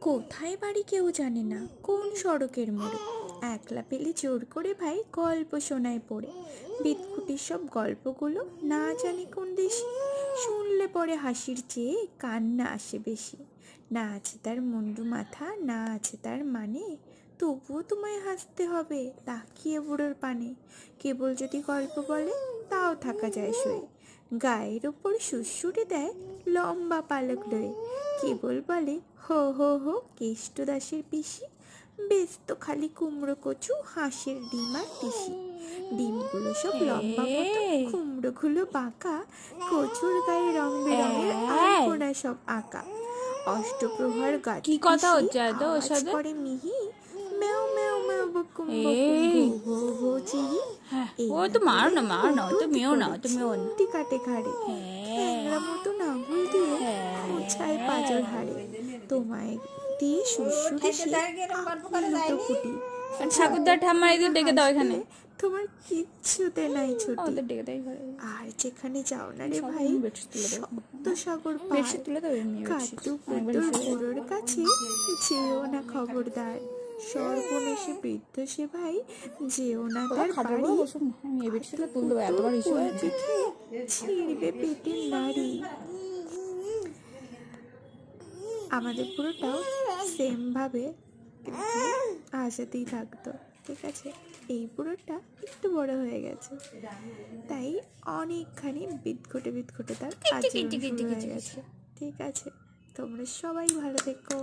কোথায় বাড়ি কেউ জানে না, কোন সড়কের মোড়ে একলা পেলে জোর করে ভাই গল্প শোনায় পড়ে। বিদকুটির সব গল্পগুলো না জানি কোন দেশে, শুনলে পরে হাসির চেয়ে কান্না আসে বেশি। না আছে তার মুন্ডু মাথা, না আছে তার মানে, তবুও তোমায় হাসতে হবে তাকিয়ে বুড়োর পানে। কেবল যদি গল্প বলে তাও থাকা যায় শুয়ে, গায়ের ওপর সুড়সুড়ি দেয় লম্বা পালক লয়ে। কেবল বলে হো হো হো কেষ্ট দাসের পিসি, বেশ তো খালি কুমড়ো কচু হাঁসের ডিম আর তিসি। ডিমগুলো সব লম্বা মতো, কুমড়োগুলো বাঁকা, কচুর গায়ে রং বেরঙের আলপনা সব আঁকা। অষ্টপ্রহর গাছ কি কথা হচ্ছে এত ওর আওয়াজ সাথে? করে মিহি, ম্যাও ম্যাও ম্যাও বকুম বকুম ভো ভো ভো চিহি। ও তো মার না মার না, তুমিও না তুমিও না। ছুটি কাটে ঘাড়ে, ঠ্যাংরা মতো আঙুল দিয়ে মোছায় পাঁজর হাড়ে। তোমায় দিয়ে সুড়সুড়ি সে লুটোপুটি। ঠাকুরদার ঠাম্মার এদের ডেকে দাও এখানে। তোমার কিচ্ছুতে নাই ছুটি। ওদের ডেকে দাও ঘরে। আর যেখানে যাও না রে ভাই, সপ্ত সাগর বেডশিট তুলে দাও এমনি কাটু পুতুর বুড়োর কাছে যেও না খবরদার। সর্বনেশে বৃদ্ধ সে ভাই, যেও না তার বাড়ি। আমি এই বেডশিটটা তুলে দেবো, এতবার ইস্যু হয়েছে। ছিঁড়বে পেটের নাড়ি। আমাদের পুরোটাও সেম ভাবে আসাতেই থাকতো, ঠিক আছে। এই পুরোটা একটু বড় হয়ে গেছে, তাই অনেকখানি বিদঘটে বিদঘটে তার আচরণ শুরু হয়ে গেছে, ঠিক আছে। তোমরা সবাই ভালো থেকো।